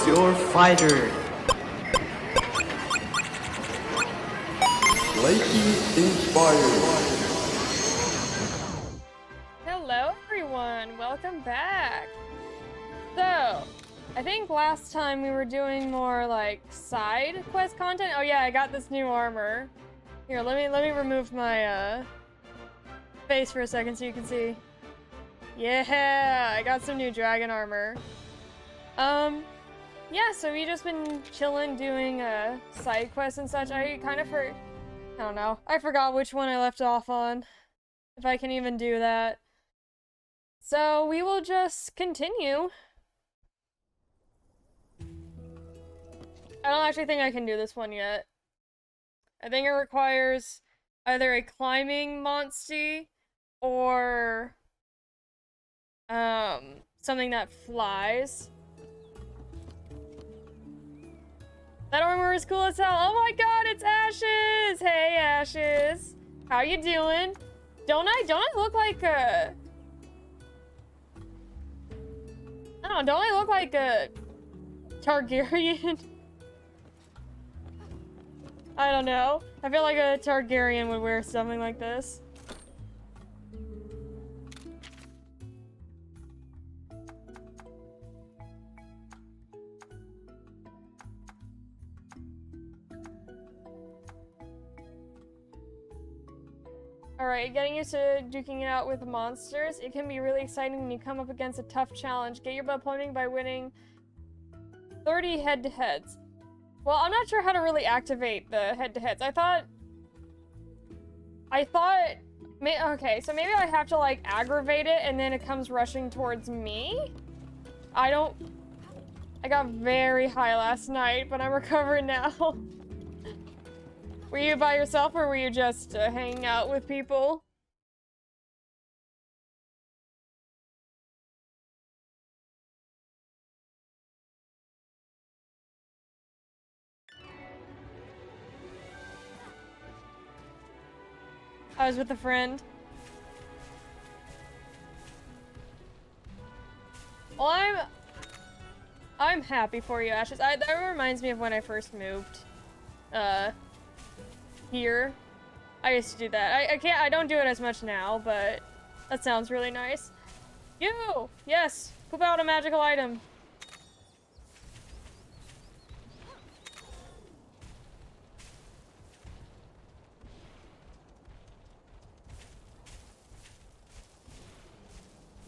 choose your fighter. Flaky Inspired. Hello everyone, welcome back. So, I think last time we were doing more like side quest content. Oh yeah, I got this new armor. Here, let me remove my face for a second so you can see. Yeah, I got some new dragon armor. Yeah, so we just been chilling doing side quests and such. I don't know. I forgot which one I left off on. If I can even do that. So we will just continue. I don't actually think I can do this one yet. I think it requires either a climbing monstie or something that flies. That armor is cool as hell. Oh my god, it's Ashes! Hey Ashes. How you doing? Don't I look like a don't I look like a Targaryen? I don't know. I feel like a Targaryen would wear something like this. Alright, getting used to duking it out with monsters. It can be really exciting when you come up against a tough challenge. Get your butt pumping by winning 30 head-to-heads. Well, I'm not sure how to really activate the head-to-heads. I thought... Okay, so maybe I have to, like, aggravate it and then it comes rushing towards me? I got very high last night, but I'm recovering now. Were you by yourself or were you just hanging out with people? I was with a friend. Well, I'm happy for you, Ashes. That reminds me of when I first moved. Here. I used to do that. I don't do it as much now, but that sounds really nice. You! Yes! Poop out a magical item.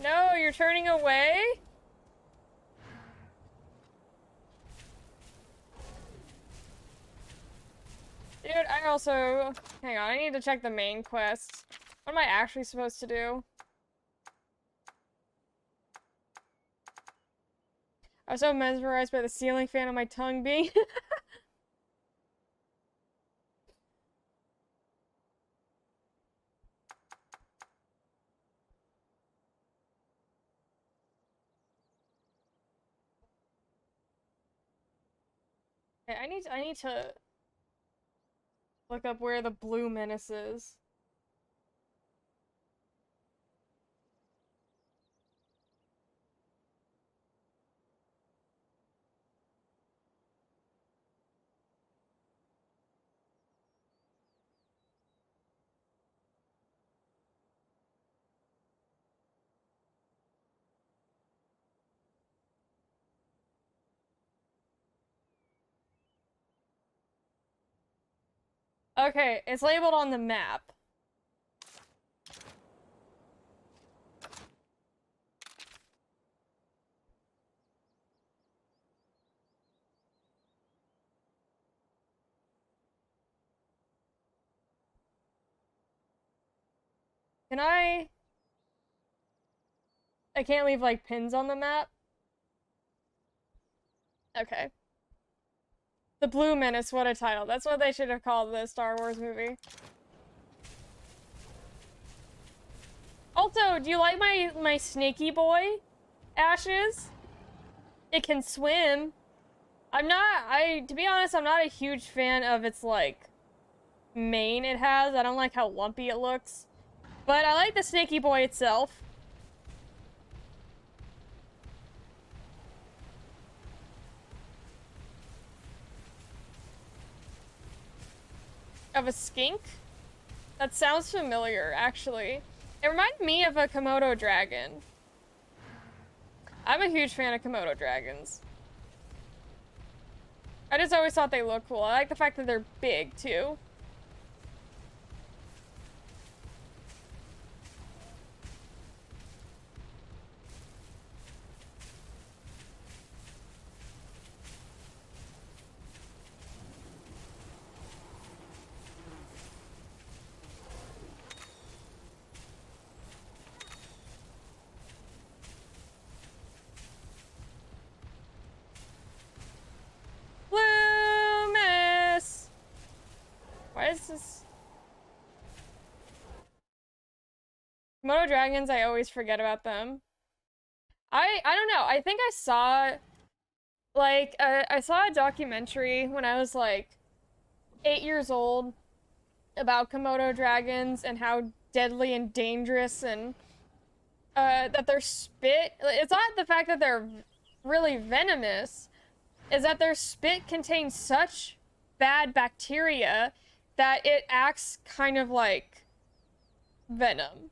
No, you're turning away? Dude, I also... Hang on, I need to check the main quest. What am I actually supposed to do? I was so mesmerized by the ceiling fan on my tongue being... Okay, I need to look up where the blue menace is. Okay, it's labeled on the map. Can I can't leave, like, pins on the map? Okay. The Blue Menace, what a title. That's what they should have called the Star Wars movie. Also, do you like my snaky boy, Ashes? It can swim. To be honest, I'm not a huge fan of its, like, mane it has. I don't like how lumpy it looks. But I like the snaky boy itself. Of a skink? That sounds familiar, actually. It reminded me of a Komodo dragon. I'm a huge fan of Komodo dragons. I just always thought they looked cool. I like the fact that they're big, too. Loomis! Why is this? Komodo dragons, I always forget about them. I don't know. I think I saw, like, I saw a documentary when I was, like, 8 years old about Komodo dragons and how deadly and dangerous and, that their spit, it's not the fact that they're really venomous, is that their spit contains such bad bacteria that it acts kind of like venom.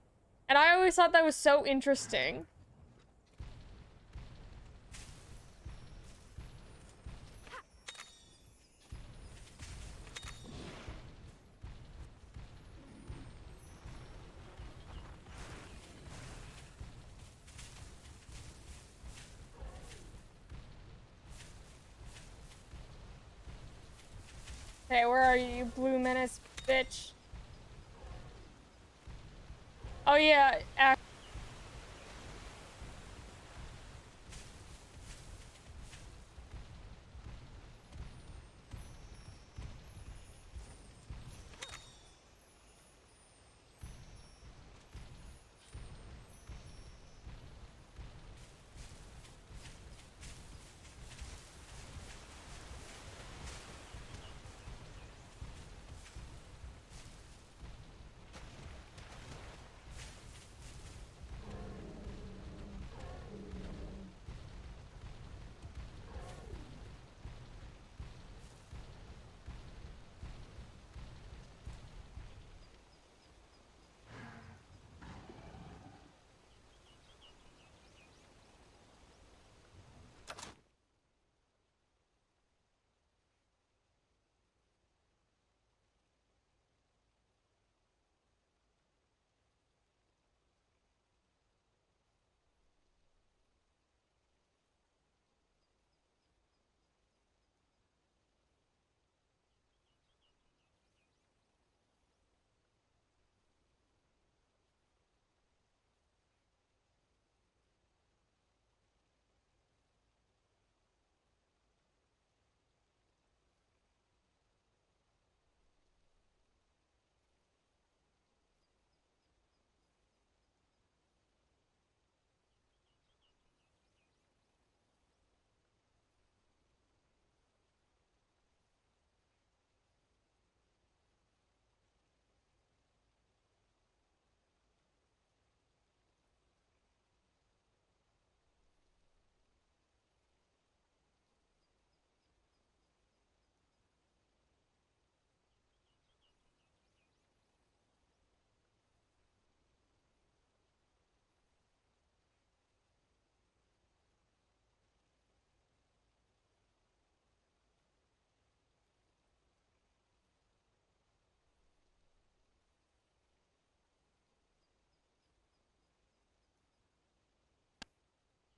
And I always thought that was so interesting. Hey, where are you, you blue menace bitch? Oh yeah,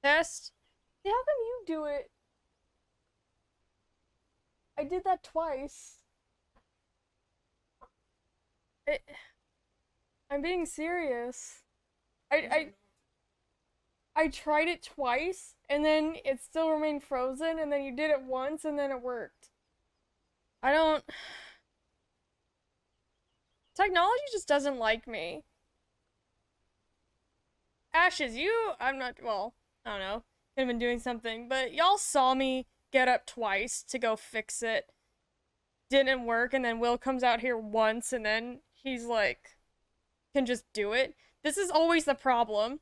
test. See, how come you do it? I did that twice. It, I'm being serious. I I tried it twice, and then it still remained frozen, and then you did it once, and then it worked. I don't... Technology just doesn't like me. Ashes, you... I'm not... Well, I don't know. Could have been doing something, but y'all saw me get up twice to go fix it. Didn't work, and then Will comes out here once, and then he's like... can just do it. This is always the problem.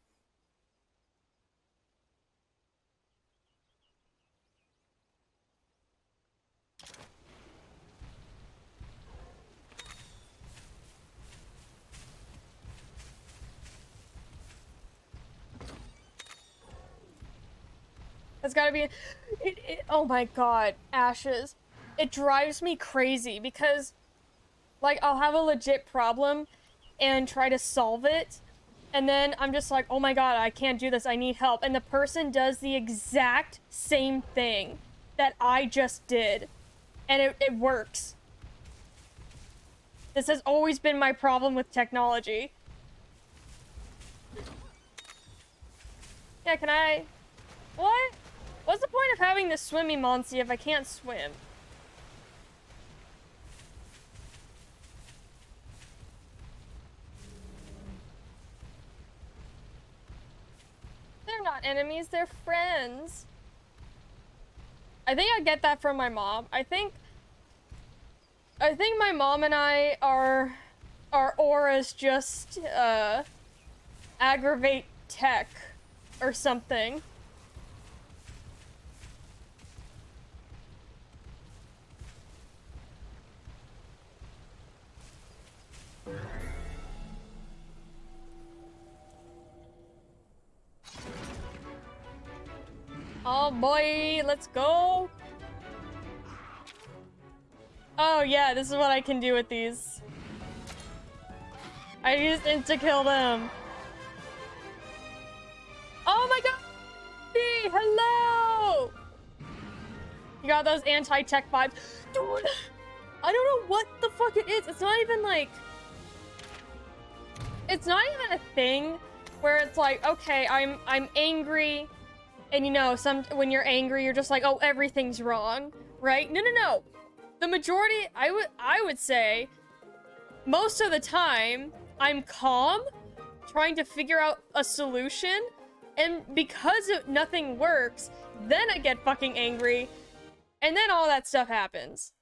That's gotta be... oh my god, Ashes. It drives me crazy because, like, I'll have a legit problem and try to solve it, and then I'm just like, oh my god, I can't do this, I need help. And the person does the exact same thing that I just did. And it works. This has always been my problem with technology. Yeah, can I... what? What's the point of having the swimmy Monsey if I can't swim? They're not enemies, they're friends. I think I get that from my mom. I think my mom and I our auras just aggravate tech or something. Oh boy, let's go. Oh yeah, this is what I can do with these. I used insta-kill them. Oh my god! Hey, hello! You got those anti-tech vibes. Dude, I don't know what the fuck it is. It's not even like... it's not even a thing where it's like, okay, I'm angry, and you know, when you're angry, you're just like, oh, everything's wrong, right? No, no, no. The majority, I would say, most of the time, I'm calm, trying to figure out a solution, and because nothing works, then I get fucking angry, and then all that stuff happens.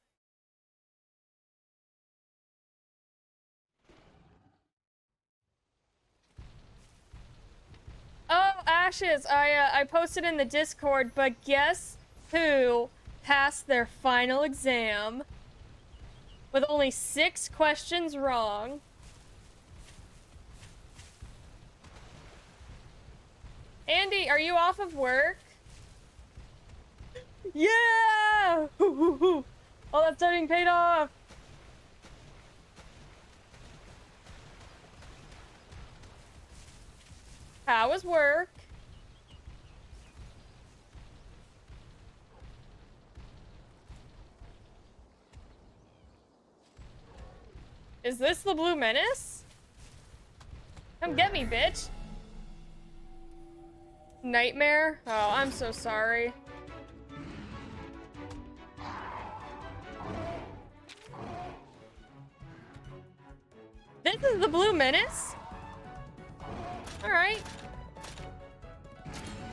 Oh, Ashes, I posted in the Discord, but guess who passed their final exam with only 6 questions wrong? Andy, are you off of work? Yeah! All that studying paid off! How was work? Is this the Blue Menace? Come get me, bitch. Nightmare? Oh, I'm so sorry. This is the Blue Menace? Alright.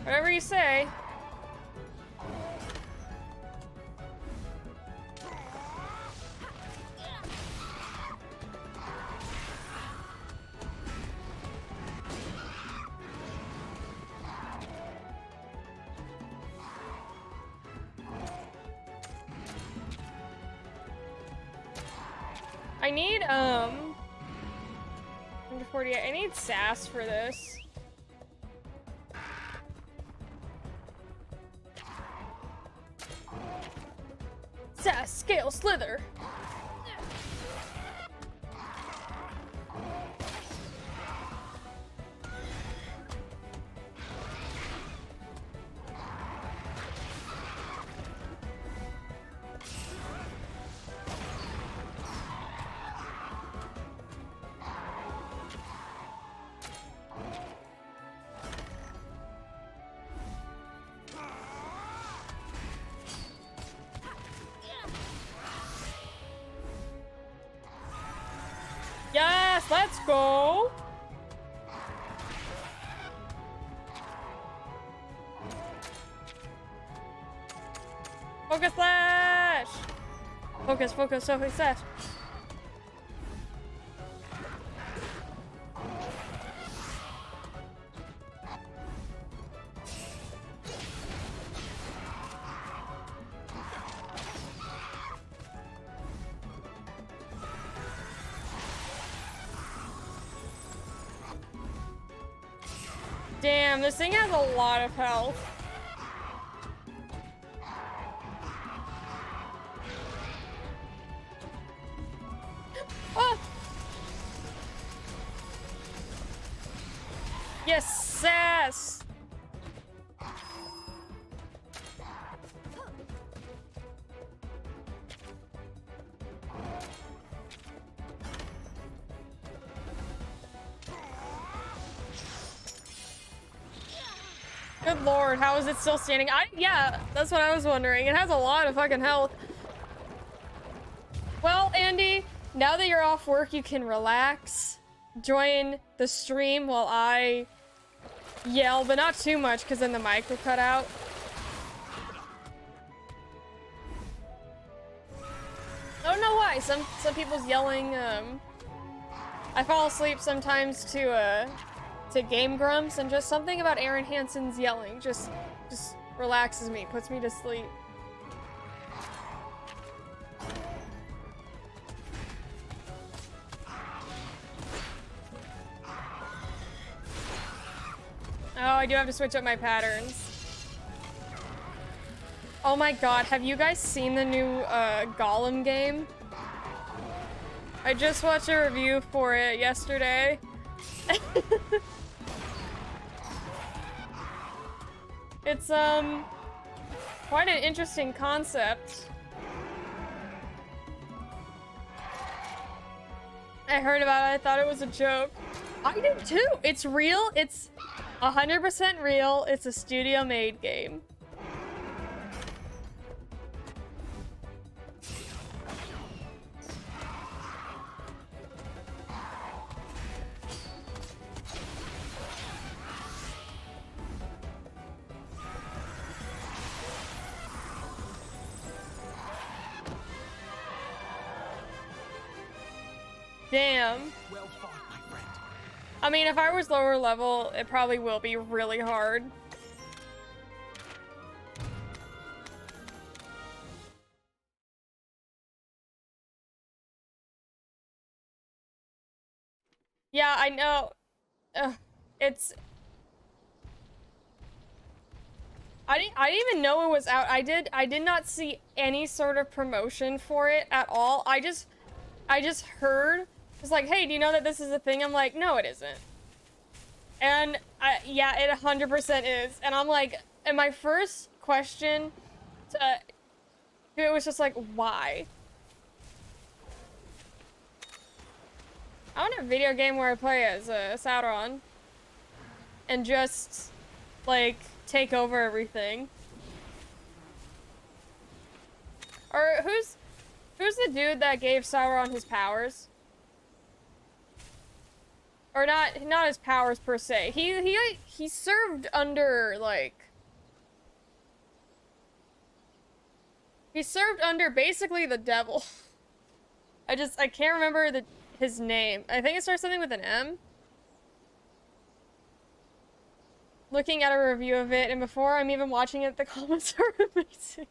Whatever you say. I need, 148. I need sass for this. Sass, scale, slither. Yes, let's go. Focus slash. Focus, focus, focus slash. Damn, this thing has a lot of health. Yes, sass! Good lord, how is it still standing? Yeah, that's what I was wondering. It has a lot of fucking health. Well, Andy, now that you're off work, you can relax. Join the stream while I yell, but not too much, because then the mic will cut out. I don't know why. Some people's yelling, I fall asleep sometimes to Game Grumps, and just something about Aaron Hansen's yelling just relaxes me, puts me to sleep. Oh, I do have to switch up my patterns. Oh my god, have you guys seen the new Gollum game? I just watched a review for it yesterday. It's quite an interesting concept. I heard about it, I thought it was a joke. I did too! It's real, it's 100% real, it's a studio-made game. Damn. Well fought, my friend. I mean, if I was lower level, it probably will be really hard. Yeah, I know. It's... I didn't even know it was out. I did not see any sort of promotion for it at all. I just heard. It's like, hey, do you know that this is a thing? I'm like, no, it isn't. And yeah, it 100% is. And I'm like, and my first question to it was just like, why? I want a video game where I play as Sauron and just like take over everything. Or who's the dude that gave Sauron his powers? Or not his powers per se. He served under like he served under basically the devil. I can't remember his name. I think it starts something with an M. Looking at a review of it, and before I'm even watching it, the comments are amazing.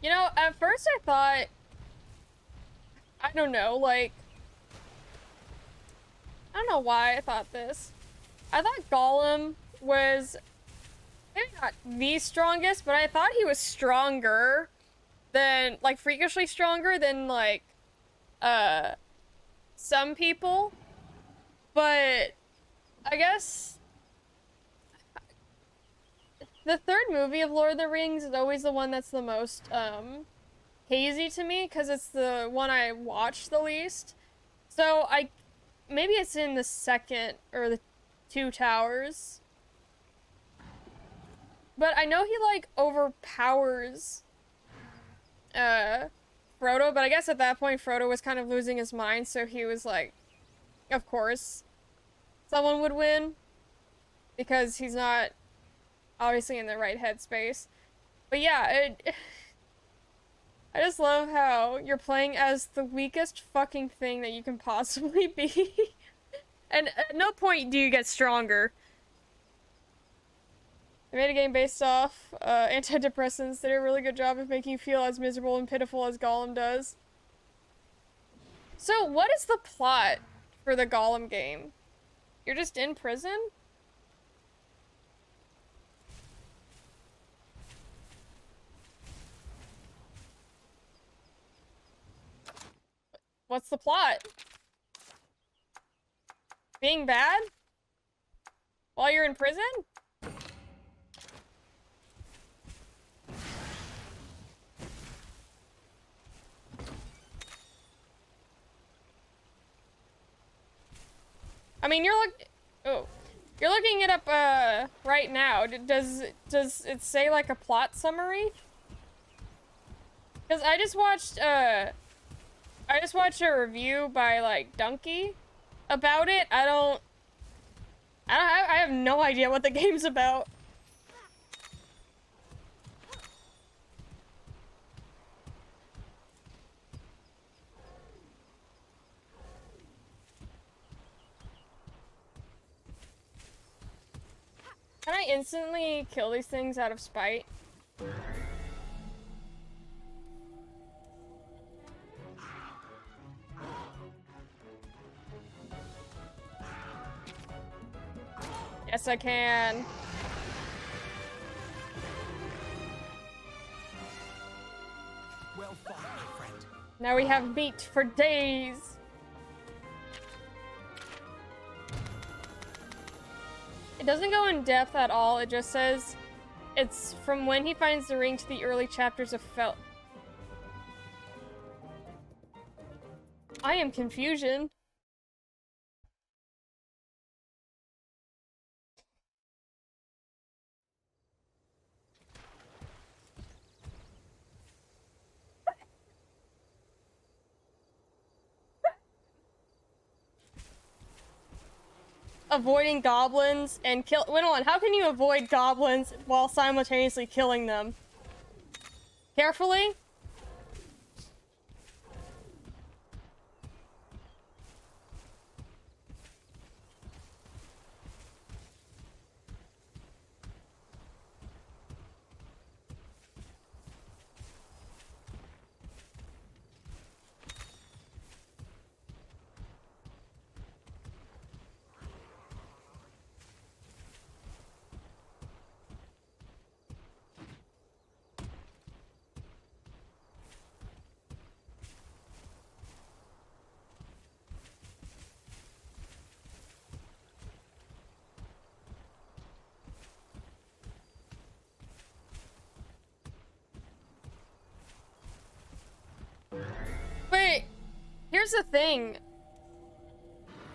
You know, at first I thought, I don't know, like, I don't know why I thought this. I thought Gollum was maybe not the strongest, but I thought he was stronger than, like, freakishly stronger than, like, some people. But I guess the third movie of Lord of the Rings is always the one that's the most, hazy to me, because it's the one I watched the least. So maybe it's in the second, or the Two Towers. But I know he, like, overpowers, Frodo, but I guess at that point Frodo was kind of losing his mind, so he was like, of course, someone would win, because he's not obviously in the right headspace. But yeah, I just love how you're playing as the weakest fucking thing that you can possibly be. And at no point do you get stronger. They made a game based off antidepressants. They did a really good job of making you feel as miserable and pitiful as Gollum does. So what is the plot for the Gollum game? You're just in prison? What's the plot? Being bad? While you're in prison? I mean, you're looking it up, right now. Does it say, like, a plot summary? Because I just watched a review by, like, Dunkey about it. I have no idea what the game's about. Can I instantly kill these things out of spite? Yes, I can. Well fought, my friend. Now we have meat for days. It doesn't go in depth at all. It just says it's from when he finds the ring to the early chapters of Fel. I am confusion. Avoiding goblins and kill- wait on, how can you avoid goblins while simultaneously killing them? Carefully? Wait, here's the thing.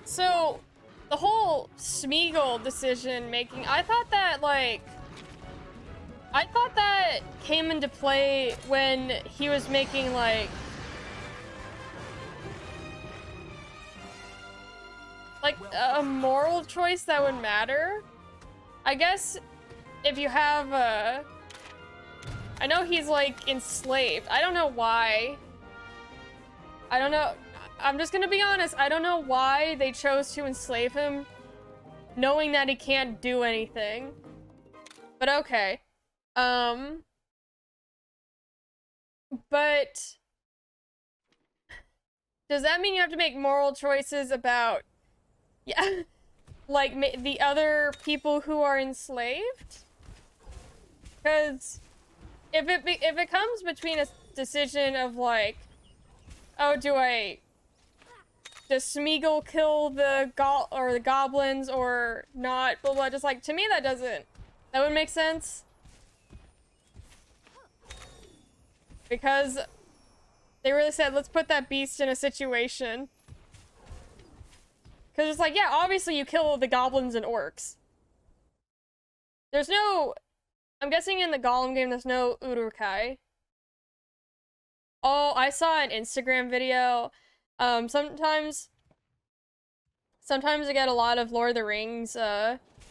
So, the whole Smeagol decision making, I thought that came into play when he was making, like a moral choice that would matter. I guess if you have I know he's, like, enslaved. I don't know why. I don't know. I'm just gonna be honest. I don't know why they chose to enslave him, knowing that he can't do anything. But okay. But does that mean you have to make moral choices about, yeah, like the other people who are enslaved? Because if it comes between a decision of like, oh, does Smeagol kill the goblins or not? Blah blah. Just like, to me that wouldn't make sense. Because they really said, let's put that beast in a situation. Because it's like, yeah, obviously you kill the goblins and orcs. There's no, I'm guessing in the Gollum game there's no Uruk-hai. Oh, I saw an Instagram video. Sometimes I get a lot of Lord of the Rings,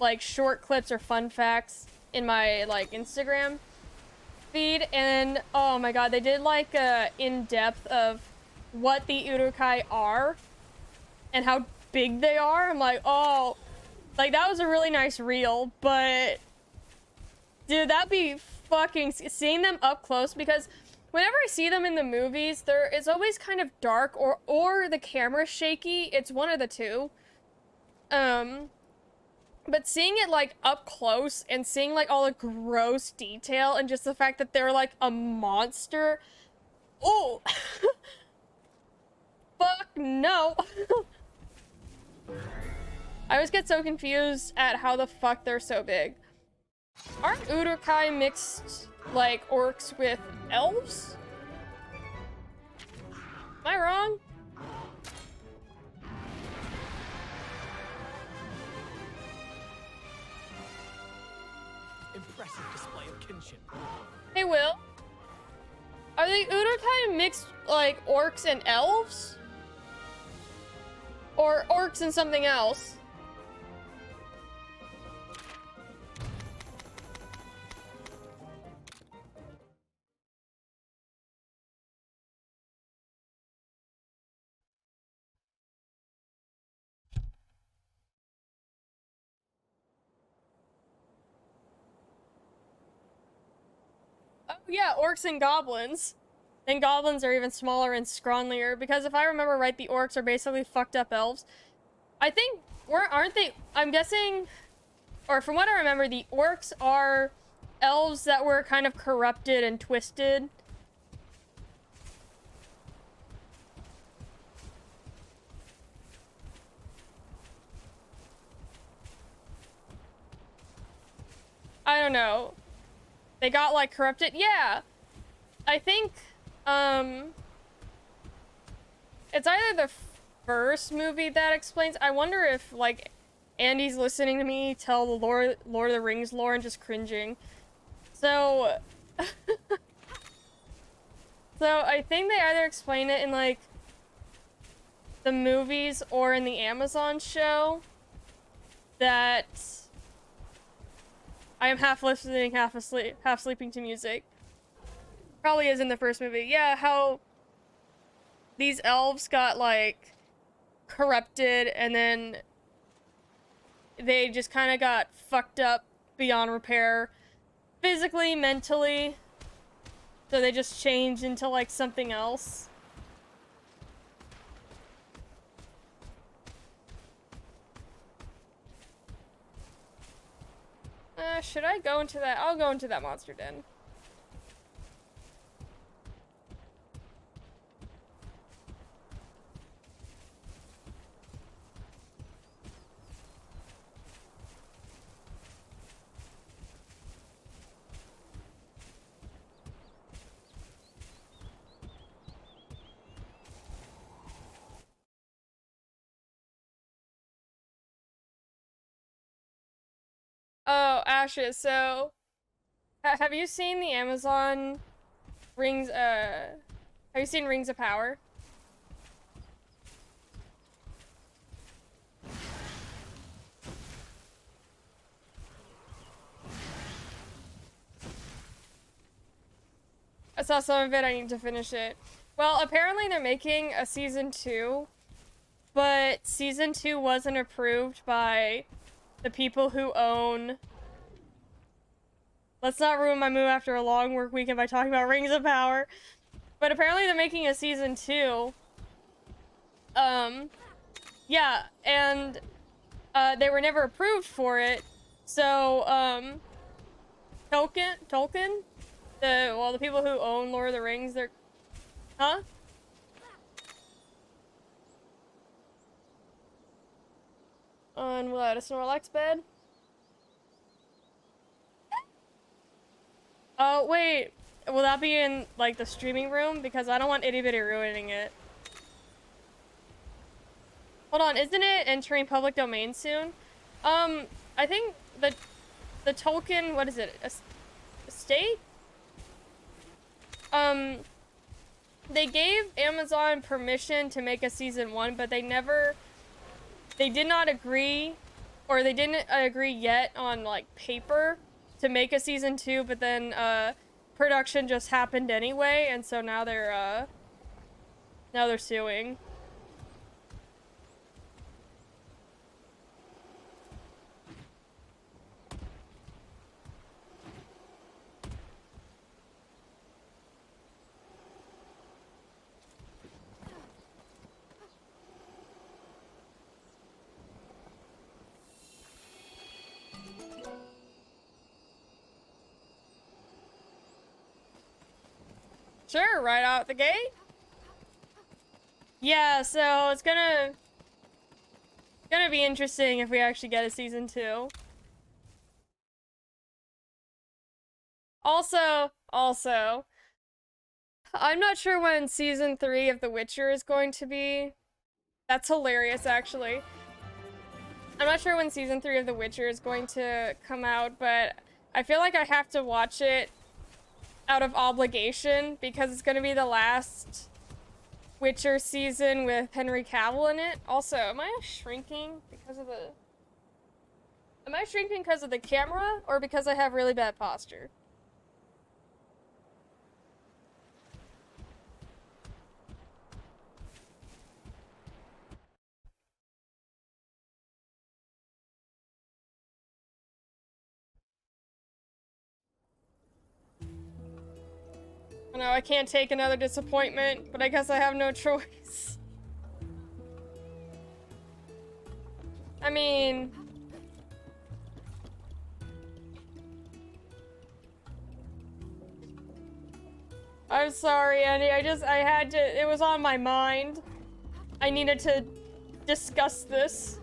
like short clips or fun facts in my like Instagram feed, and oh my god, they did like a in-depth of what the Uruk-hai are and how big they are. I'm like, oh, like that was a really nice reel, but dude, that'd be fucking seeing them up close, because whenever I see them in the movies, it's always kind of dark or the camera's shaky. It's one of the two. Um, but seeing it like up close and seeing like all the gross detail and just the fact that they're like a monster. Oh, fuck no. I always get so confused at how the fuck they're so big. Aren't Uruk-hai mixed like orcs with elves? Am I wrong? Impressive display of kinship. Hey, Will. Are the Uruk-hai mixed like orcs and elves? Or orcs and something else? Oh yeah, orcs and goblins. And goblins are even smaller and scrawnier, because if I remember right, the orcs are basically fucked up elves. I think, aren't they, I'm guessing, or from what I remember, the orcs are elves that were kind of corrupted and twisted. I don't know. They got like corrupted. Yeah. I think it's either the first movie that explains. I wonder if like Andy's listening to me tell the Lord of the Rings lore and just cringing. So so I think they either explain it in like the movies or in the Amazon show that I am half listening, half asleep, half sleeping to music. Probably is in the first movie. Yeah, how these elves got like corrupted and then they just kind of got fucked up beyond repair, physically, mentally. So they just changed into like something else. Should I go into that? I'll go into that monster den. Oh, Ashes, so have you seen the Amazon Rings, have you seen Rings of Power? I saw some of it, I need to finish it. Well, apparently they're making a season 2, but season 2 wasn't approved by the people who own... Let's not ruin my mood after a long work weekend by talking about Rings of Power. But apparently they're making a season 2. Yeah, and they were never approved for it. So, Tolkien? The people who own Lord of the Rings, they're... Huh? On what, a Snorlax bed? Oh, wait. Will that be in, like, the streaming room? Because I don't want Itty Bitty ruining it. Hold on, isn't it entering public domain soon? I think the Tolkien, what is it? Estate? They gave Amazon permission to make a season 1, but they did not agree, or they didn't agree yet on, like, paper to make a season 2, but then, production just happened anyway, and so now they're suing. Sure, right out the gate. Yeah, so it's gonna be interesting if we actually get a season 2. Also, I'm not sure when season 3 of The Witcher is going to be. That's hilarious, actually. I'm not sure when season 3 of The Witcher is going to come out, but I feel like I have to watch it out of obligation because it's going to be the last Witcher season with Henry Cavill in it. Also, am I shrinking because of the... Am I shrinking because of the camera or because I have really bad posture? I know I can't take another disappointment, but I guess I have no choice. I mean... I'm sorry, Andy. I had to, it was on my mind. I needed to discuss this.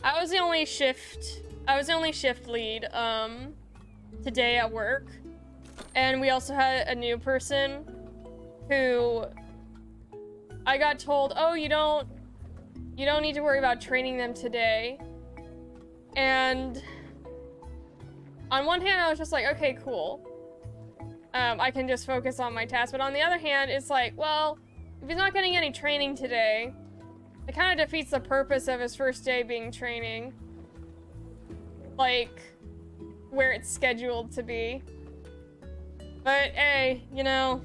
I was the only shift lead, today at work. And we also had a new person who I got told, oh, you don't need to worry about training them today. And on one hand, I was just like, okay, cool. I can just focus on my task. But on the other hand, it's like, well, if he's not getting any training today, it kind of defeats the purpose of his first day being training. Like, where it's scheduled to be. But, hey, you know...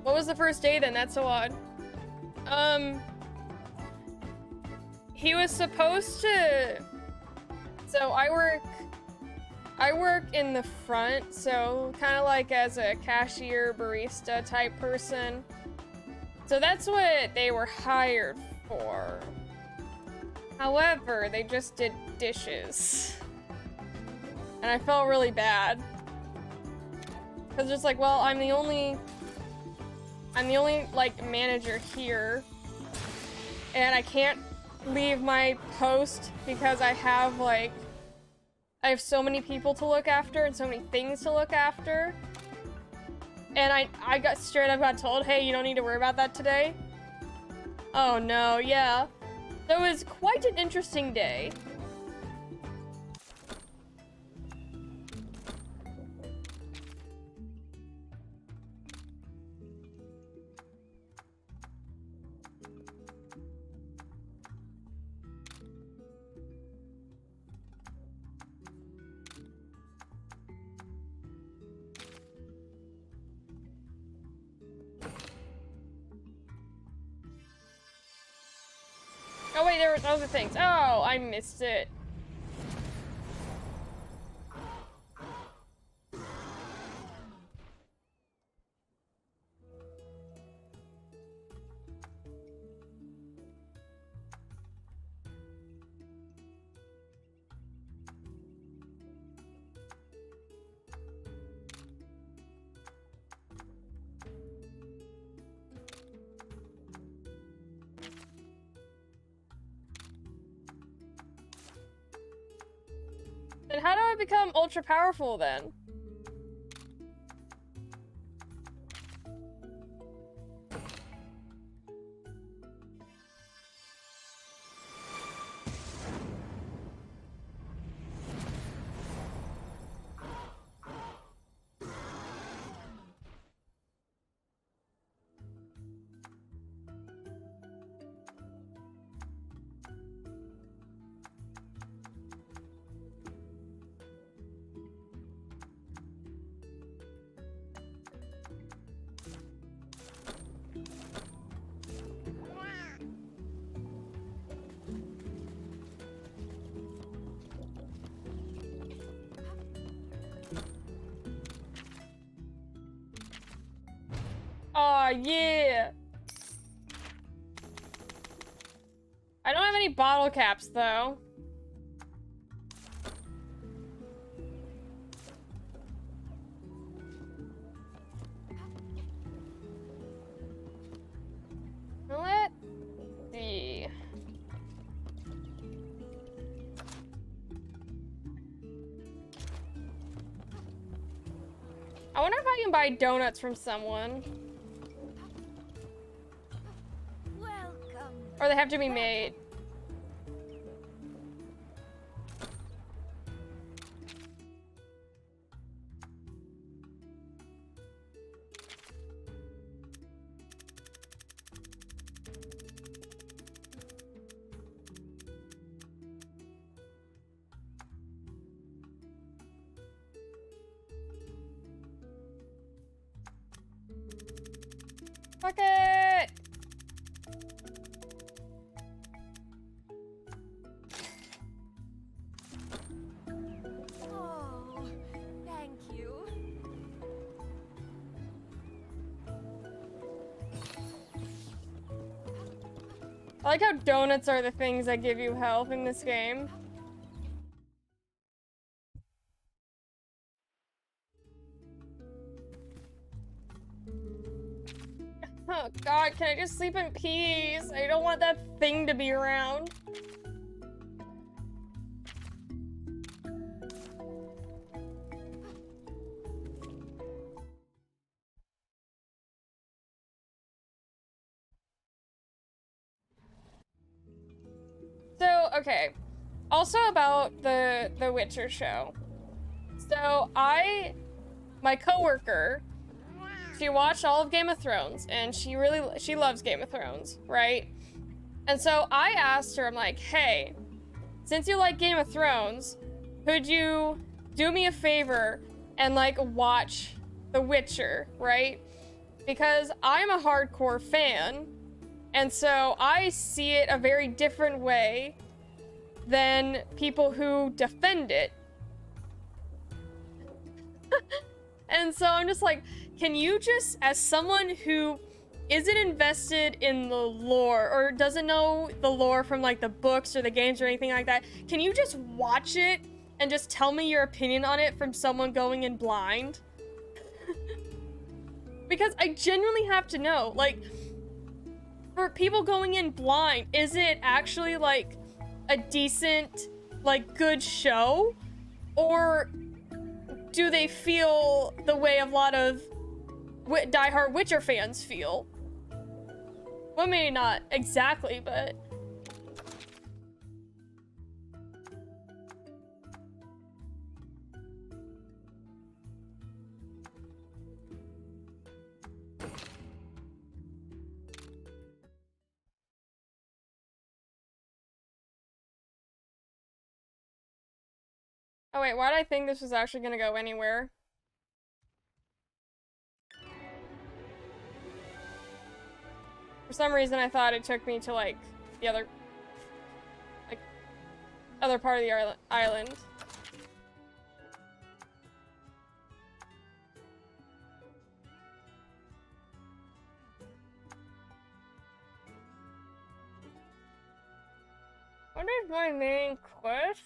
What was the first day then? That's so odd. He was supposed to... So I work in the front, so kind of like as a cashier, barista type person. So that's what they were hired for. However, they just did dishes. And I felt really bad. Cause it's like, well, I'm the only like manager here, and I can't leave my post because I have so many people to look after and so many things to look after. And I got straight up got told, hey, you don't need to worry about that today. Oh no, yeah. So it was quite an interesting day. Oh wait, there were other things. Oh, I missed it. Then how do I become ultra powerful then? yeah. I don't have any bottle caps, though. Let's see. I wonder if I can buy donuts from someone. Welcome. Or they have to be made. Fuck it! Oh, thank you. I like how donuts are the things that give you health in this game. Oh god, can I just sleep in peace? I don't want that thing to be around. So, okay. Also about the Witcher show. So, my coworker, she watched all of Game of Thrones, and she loves Game of Thrones, right? And so I asked her, I'm like, hey, since you like Game of Thrones, could you do me a favor and like watch The Witcher, right? Because I'm a hardcore fan, and so I see it a very different way than people who defend it. And so I'm just like, can you just, as someone who isn't invested in the lore or doesn't know the lore from like the books or the games or anything like that, can you just watch it and just tell me your opinion on it from someone going in blind? Because I genuinely have to know, like, for people going in blind, is it actually like a decent, like, good show? Or do they feel the way a lot of diehard Witcher fans feel? Well, maybe not exactly, but... Oh wait, why did I think this was actually gonna go anywhere? For some reason I thought it took me to like the other part of the island. What is my main quest?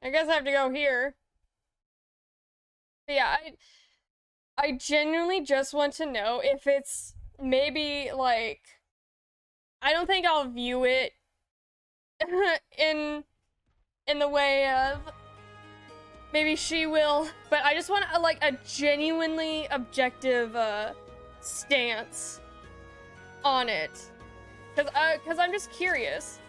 I guess I have to go here. But yeah, I genuinely just want to know if it's maybe like, I don't think I'll view it in the way of maybe she will, but I just want like a genuinely objective stance on it, cause I'm just curious.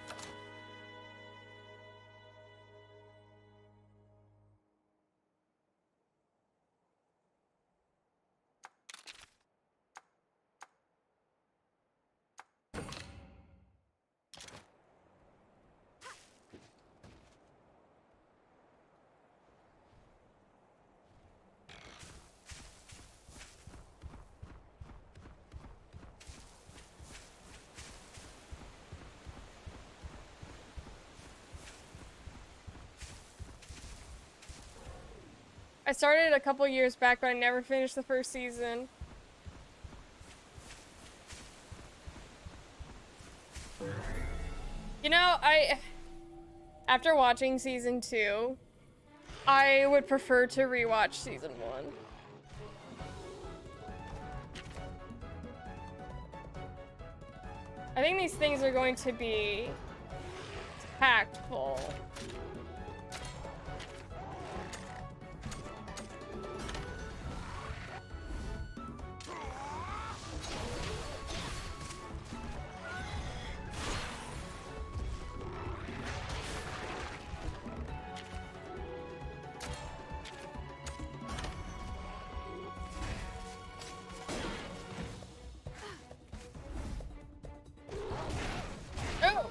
I started a couple years back, but I never finished the first season. You know, after watching season 2, I would prefer to rewatch season 1. I think these things are going to be tactful. Oh!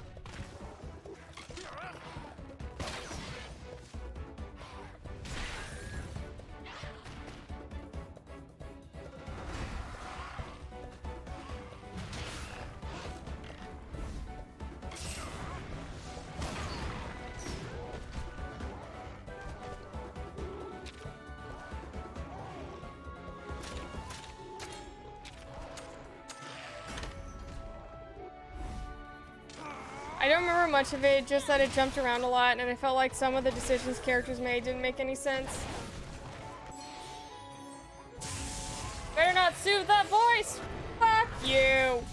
I don't remember much of it, just that it jumped around a lot, and I felt like some of the decisions characters made didn't make any sense. Better not soothe that voice! Fuck you!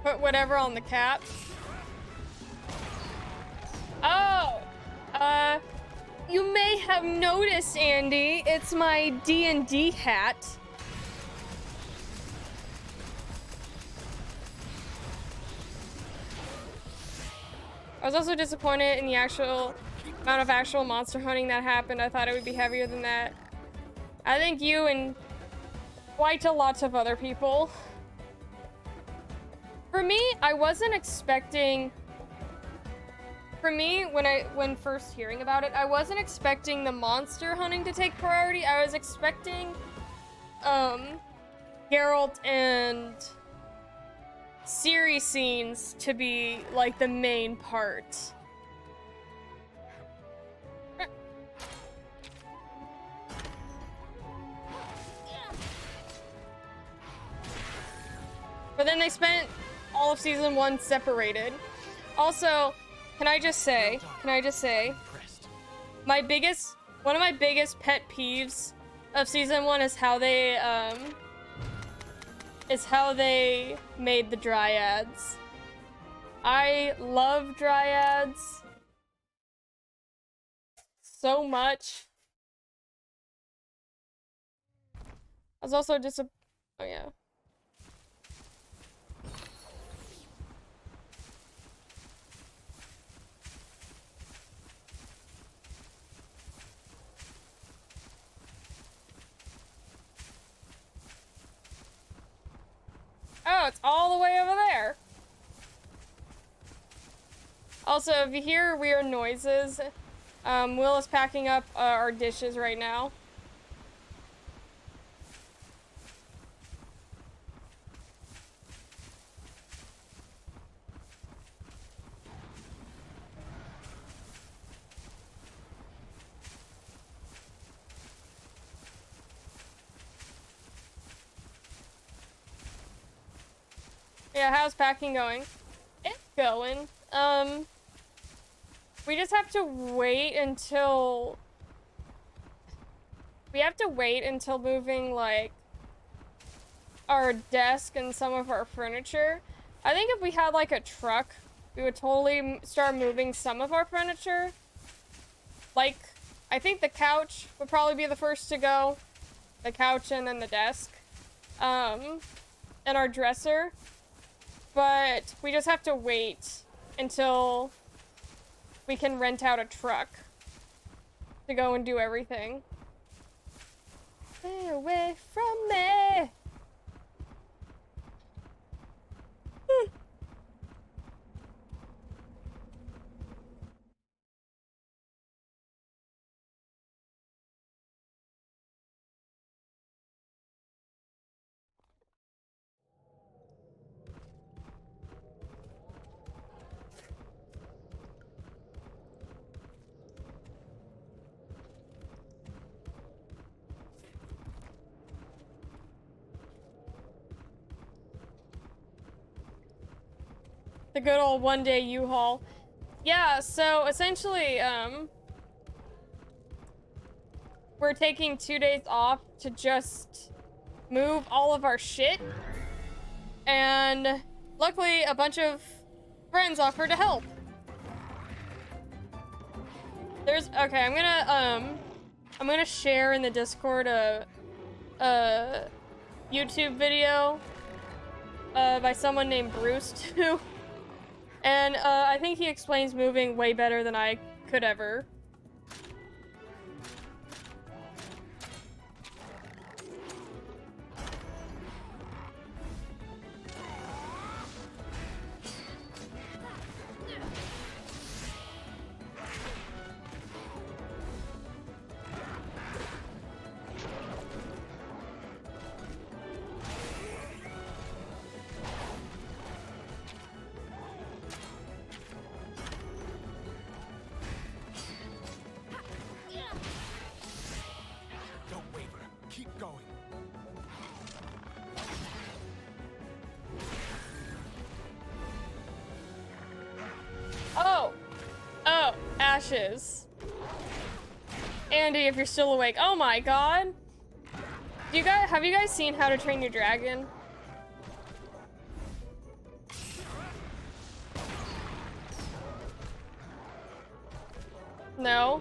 Put whatever on the cap. Oh! You may have noticed, Andy, it's my D&D hat. I was also disappointed in the actual amount of actual monster hunting that happened. I thought it would be heavier than that. I think you and quite a lot of other people. For me, I wasn't expecting... For me, when first hearing about it, I wasn't expecting the monster hunting to take priority. I was expecting, Geralt and Ciri scenes to be, like, the main part. But then they spent all of season 1 separated. Also, can I just say, one of my biggest pet peeves of season 1 is how they made the dryads. I love dryads so much. I was also oh yeah. Oh, it's all the way over there. Also, if you hear weird noises, Will is packing up our dishes right now. Yeah, how's packing going? It's going. We just have to wait until... We have to wait until moving, like, our desk and some of our furniture. I think if we had, like, a truck, we would totally start moving some of our furniture. Like, I think the couch would probably be the first to go. The couch and then the desk. And our dresser. But we just have to wait until we can rent out a truck to go and do everything. Stay away from me. The good old one-day U-Haul. Yeah, so essentially, we're taking 2 days off to just move all of our shit. And luckily, a bunch of friends offered to help. Okay, I'm gonna share in the Discord a YouTube video by someone named Bruce too. And I think he explains moving way better than I could ever. Don't waver. Keep going. Oh, Ashes. Andy, if you're still awake. Oh my god. Have you guys seen How to Train Your Dragon? No?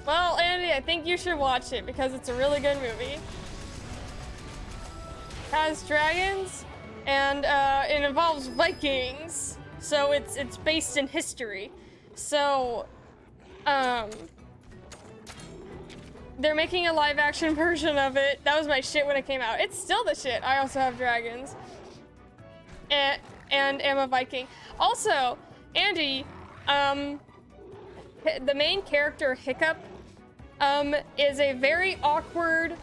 Well, Andy, I think you should watch it because it's a really good movie. It has dragons and it involves Vikings. So it's based in history. So they're making a live action version of it. That was my shit when it came out. It's still the shit. I also have dragons. And am a Viking. Also, Andy, the main character, Hiccup, is a very awkward,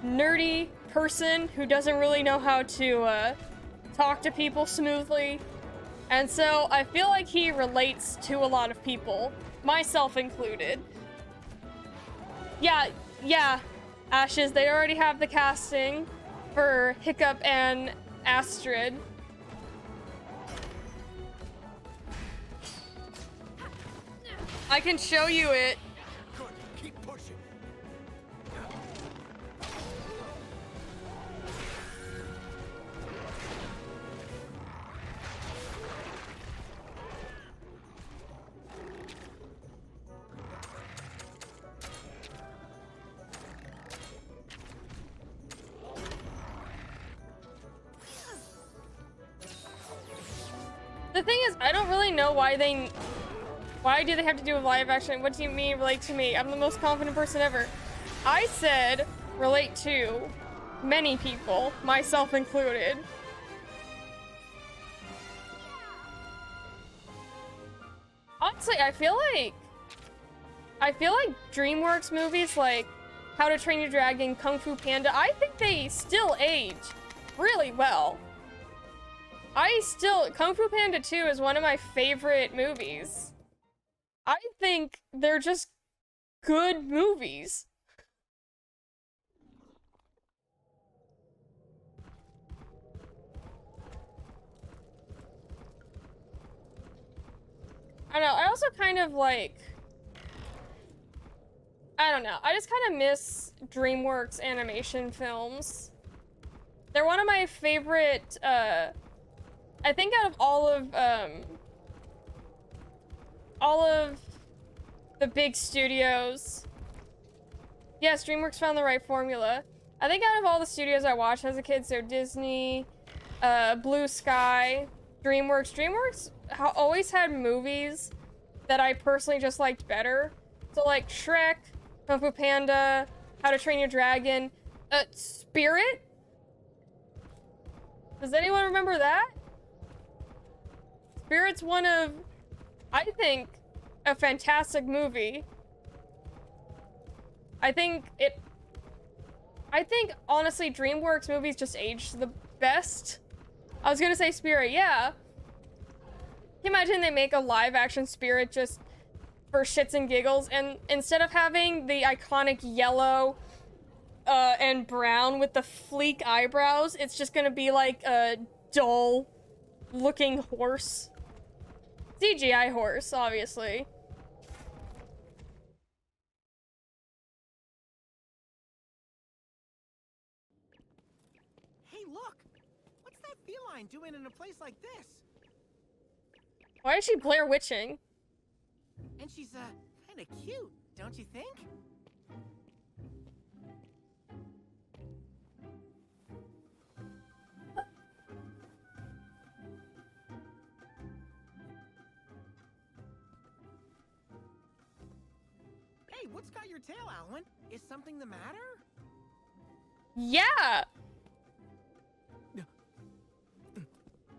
nerdy person who doesn't really know how to talk to people smoothly. And so I feel like he relates to a lot of people, myself included. Yeah, Ashes, they already have the casting for Hiccup and Astrid. I can show you it. Good. Keep pushing. The thing is, I don't really know why do they have to do with live action? What do you mean relate to me? I'm the most confident person ever. I said relate to many people, myself included. Honestly, I feel like DreamWorks movies like How to Train Your Dragon, Kung Fu Panda, I think they still age really well. Kung Fu Panda 2 is one of my favorite movies. I think they're just good movies. I don't know, I also kind of like... I don't know, I just kind of miss DreamWorks animation films. They're one of my favorite, I think out of all of the big studios. Yes, DreamWorks found the right formula. I think out of all the studios I watched as a kid, so Disney, Blue Sky, DreamWorks always had movies that I personally just liked better. So like Shrek, Kung Fu Panda, How to Train Your Dragon, Spirit? Does anyone remember that? Spirit's one of, I think, a fantastic movie. I think honestly DreamWorks movies just aged the best. I was gonna say Spirit, yeah. Can you imagine they make a live action Spirit just for shits and giggles, and instead of having the iconic yellow and brown with the fleek eyebrows, it's just gonna be like a dull looking horse. CGI horse, obviously. Hey, look! What's that feline doing in a place like this? Why is she Blair Witching? And she's, kinda cute, don't you think? Hey, what's got your tail, Alan? Is something the matter? Yeah!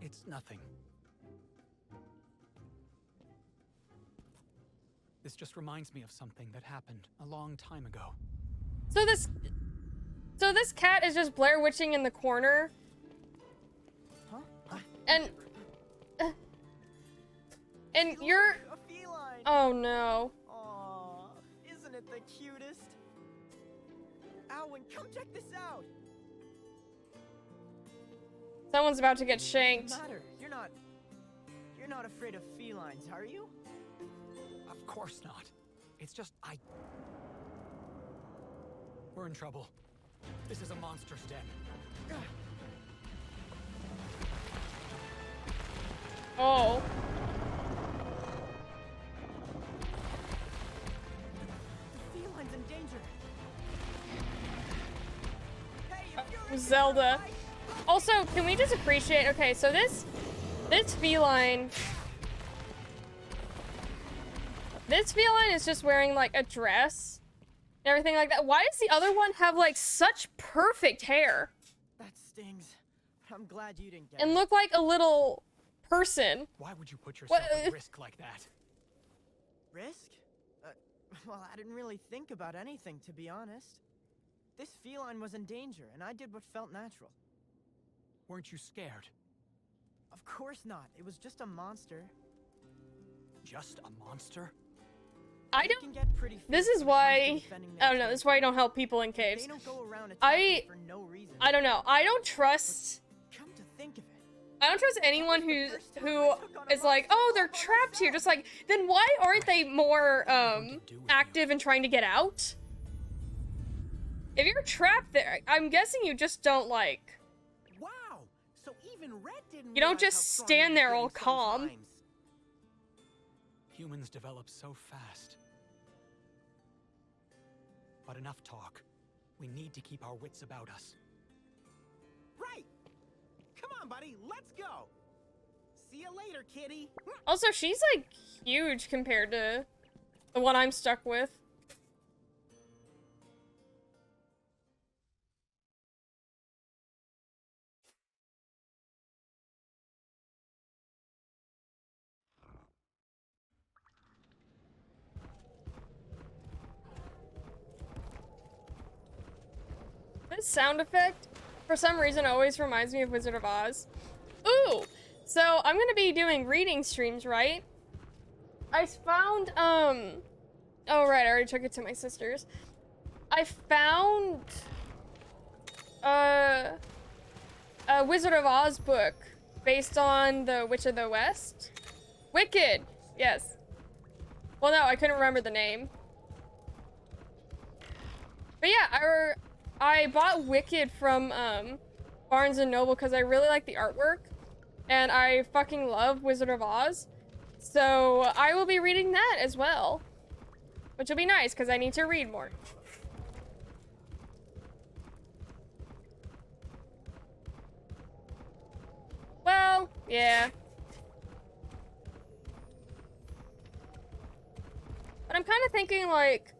It's nothing. This just reminds me of something that happened a long time ago. So this cat is just Blair Witching in the corner. Huh? And you're, A feline! oh no. Aw, isn't it the cutest? Alwyn, come check this out! Someone's about to get shanked. What's the matter? You're not afraid of felines, are you? Of course not. It's just we're in trouble. This is a monster's den. Oh. The feline's in danger. Hey, if you're in Zelda. here, Also, can we just appreciate, okay, so this feline is just wearing like a dress and everything like that. Why does the other one have like such perfect hair that stings. I'm glad you didn't get and it. look like a little person? Why would you put yourself What- at risk like that? Risk? Well, I didn't really think about anything, to be honest. This feline was in danger, and I did what felt natural. Weren't you scared? Of course not. It was just a monster. Just a monster? I They don't, can get pretty this fierce is when it comes why, to defending their I don't know, this is why I don't help people in territory. caves. They don't go around I attacking for no reason. I don't know, I don't trust Come to think of it. anyone who is like, oh, they're trapped here. Just like, then why aren't they more active in trying to get out? If you're trapped there, I'm guessing you just don't like. Wow. So even Red didn't You don't realize just how strong stand he was there getting all calm. sometimes. Humans develop so fast. But enough talk. We need to keep our wits about us. Right. Come on, buddy. Let's go. See you later, kitty. Also, she's like huge compared to the one I'm stuck with. This sound effect, for some reason, always reminds me of Wizard of Oz. Ooh! So, I'm gonna be doing reading streams, right? I found, oh right, I already took it to my sister's. I found, a Wizard of Oz book based on The Witch of the West. Wicked! Yes. Well, no, I couldn't remember the name. But yeah, I bought Wicked from Barnes & Noble because I really like the artwork. And I fucking love Wizard of Oz. So I will be reading that as well. Which will be nice because I need to read more. Well, yeah. But I'm kind of thinking like,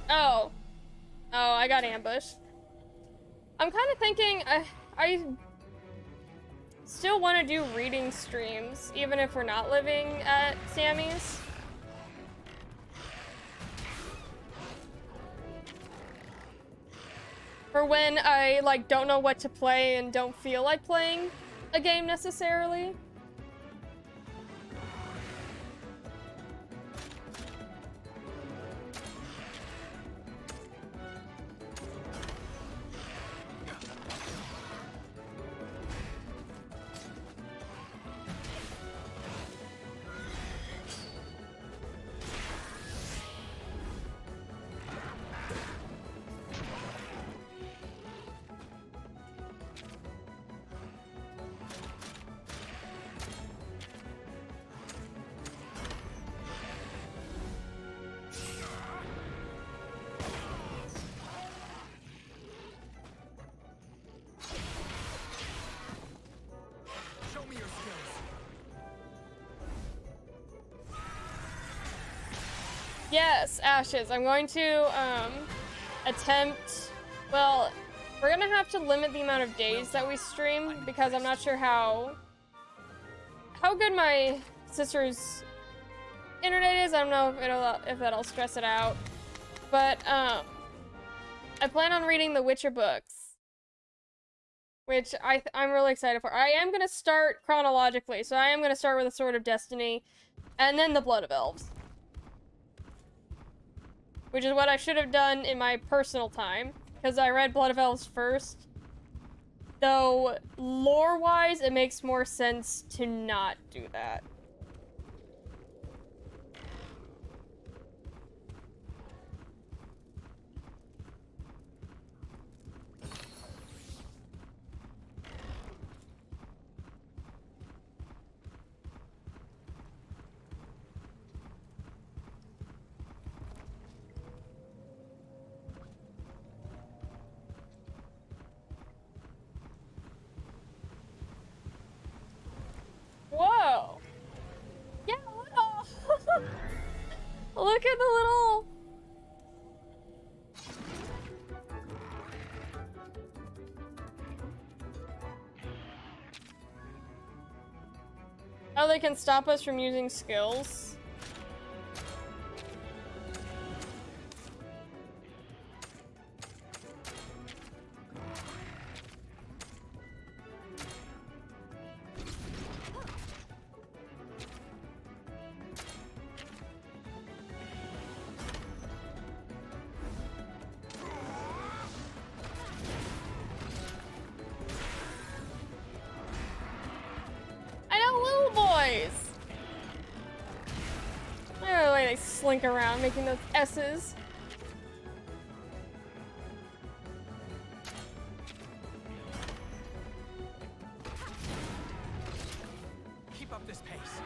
Oh. Oh, I got ambushed. I'm kind of thinking I still want to do reading streams, even if we're not living at Sammy's. For when I, like, don't know what to play and don't feel like playing a game necessarily. Show me your skills. Yes, Ashes. I'm going to attempt. Well, we're gonna have to limit the amount of days that we stream because I'm not sure how good my sister's internet is. I don't know if that'll stress it out. But I plan on reading the Witcher books, which I'm really excited for. I am gonna start chronologically, so I am gonna start with the Sword of Destiny, and then the Blood of Elves. Which is what I should have done in my personal time, because I read Blood of Elves first. Though, lore-wise, it makes more sense to not do that. Whoa! Yeah, little. Look at the little. Oh, they can stop us from using skills. Look at the way they slink around, making those S's. Keep up this pace.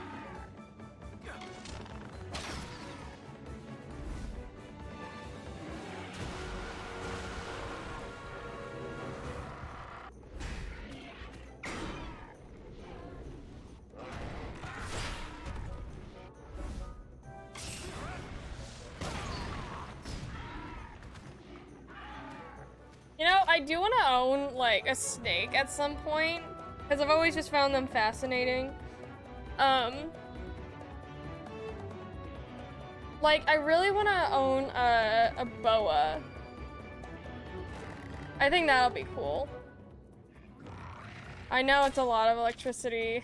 You know, I do want to own, like, a snake at some point, because I've always just found them fascinating. Like, I really want to own a boa. I think that'll be cool. I know it's a lot of electricity.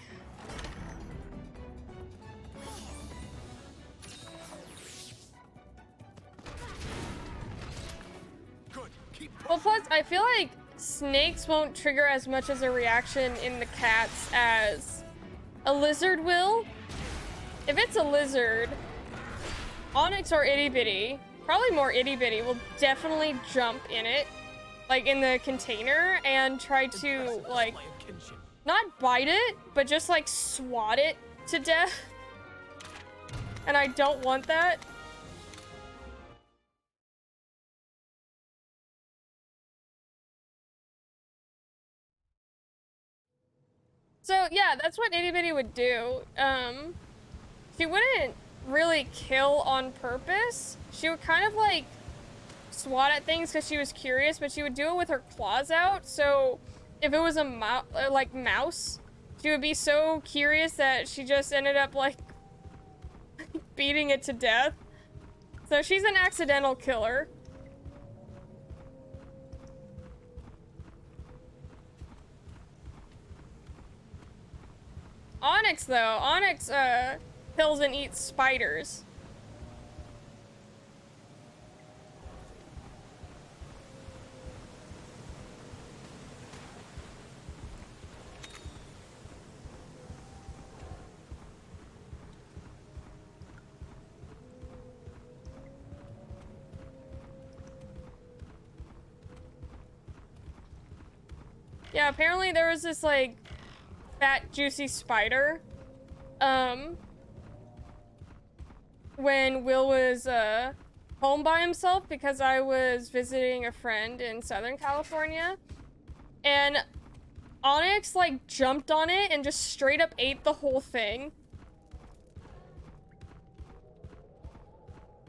Good. Keep Well, plus, I feel like snakes won't trigger as much as a reaction in the cats as a lizard will. If it's a lizard, Onyx or Itty Bitty, probably more Itty Bitty, will definitely jump in it, like in the container, and try to, like, not bite it, but just, like, swat it to death. And I don't want that. So, yeah, that's what Itty Bitty would do. She wouldn't really kill on purpose. She would kind of, like, swat at things because she was curious, but she would do it with her claws out. So if it was a mouse, she would be so curious that she just ended up like beating it to death. So she's an accidental killer. Onyx though, Onyx kills and eats spiders. Yeah, apparently there was this like fat juicy spider when Will was home by himself because I was visiting a friend in Southern California, and Onyx like jumped on it and just straight up ate the whole thing.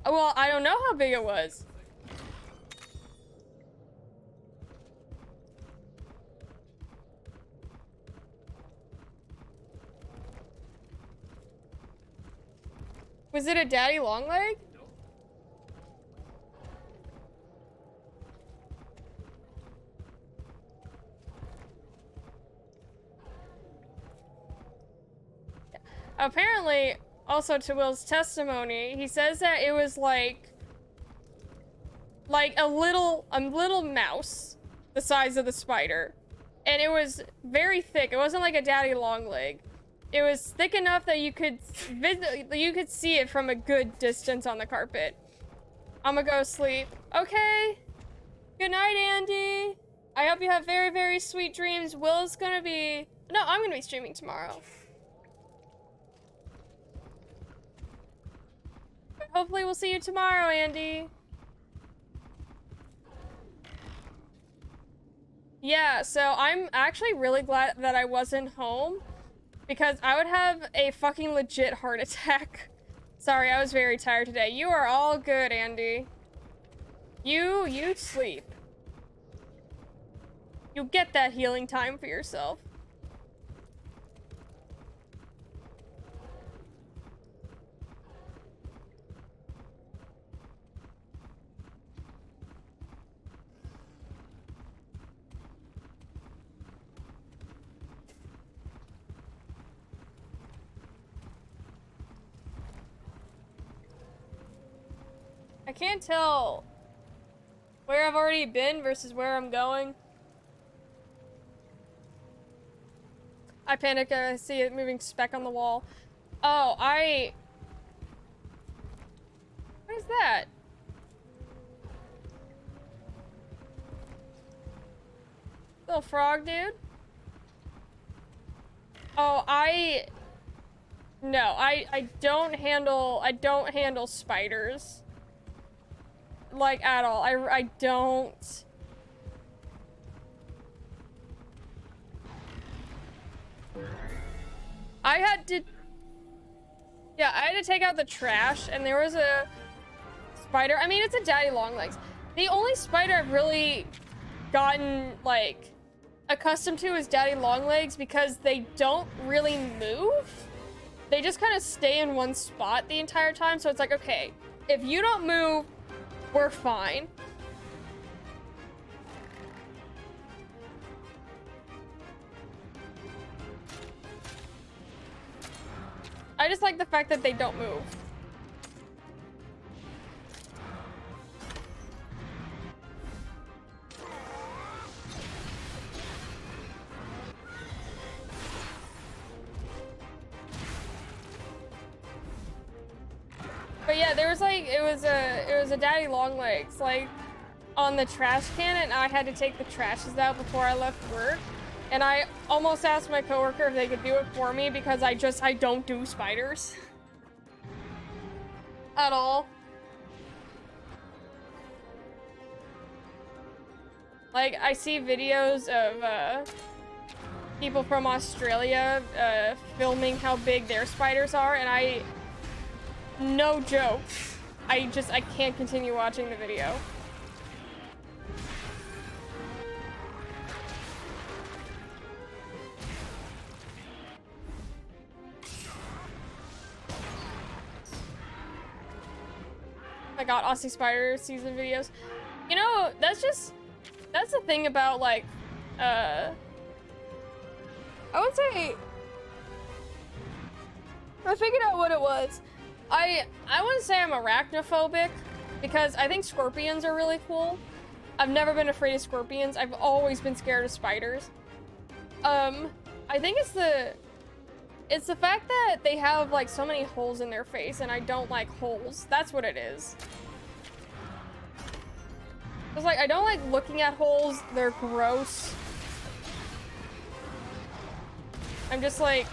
Well, I don't know how big it was. Was it a daddy long leg? Apparently, also to Will's testimony, he says that it was like a little mouse the size of the spider, and it was very thick. It wasn't like a daddy long leg. It was thick enough that you could see it from a good distance on the carpet. I'm gonna go sleep. Okay. Good night, Andy. I hope you have very, very sweet dreams. Will's gonna be... No, I'm gonna be streaming tomorrow. Hopefully we'll see you tomorrow, Andy. Yeah, so I'm actually really glad that I wasn't home, because I would have a fucking legit heart attack. Sorry, I was very tired today. You are all good, Andy. You sleep. You get that healing time for yourself. I can't tell where I've already been versus where I'm going. I panic. I see a moving speck on the wall. Oh, what is that? Little frog dude? Oh, no, I don't handle spiders. Like, at all. I don't. I had to take out the trash, and there was a spider. I mean, it's a daddy long legs. The only spider I've really gotten, like, accustomed to is daddy long legs, because they don't really move. They just kind of stay in one spot the entire time, so it's like, okay, if you don't move, we're fine. I just like the fact that they don't move. But yeah, there was like, it was a daddy long legs, like, on the trash can, and I had to take the trashes out before I left work. And I almost asked my coworker if they could do it for me, because I don't do spiders. At all. Like, I see videos of, people from Australia, filming how big their spiders are, and no joke, I can't continue watching the video. I got Aussie Spider season videos. You know, that's the thing about like, I would say, I figured out what it was. I wouldn't say I'm arachnophobic because I think scorpions are really cool. I've never been afraid of scorpions. I've always been scared of spiders. I think it's the fact that they have like so many holes in their face and I don't like holes. That's what it is. It's like I don't like looking at holes. They're gross. I'm just like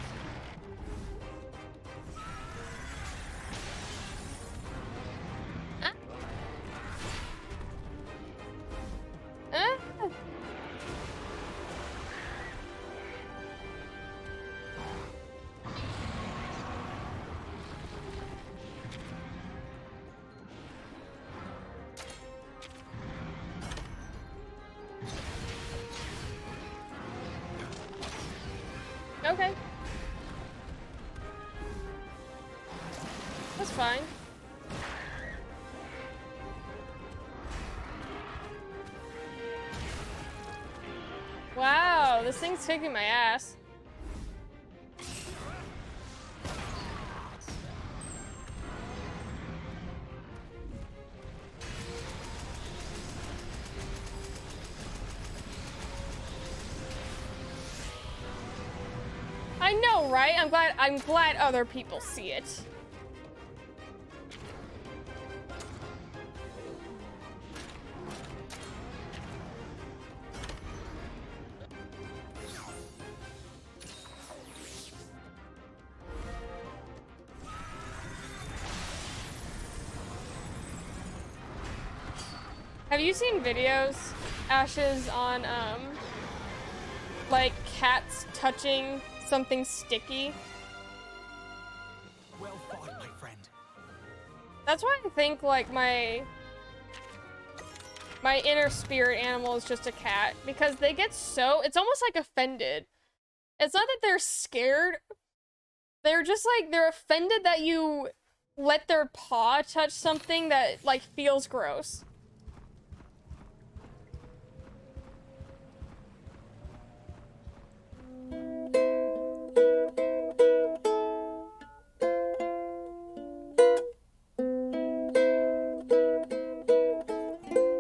okay. That's fine. Wow, this thing's kicking my ass. I know, right? I'm glad other people see it. Have you seen videos, Ashes, on like cats touching something sticky? Well fought, my friend. That's why I think like my inner spirit animal is just a cat, because they get so, it's almost like offended. It's not that they're scared. They're just like, they're offended that you let their paw touch something that like feels gross.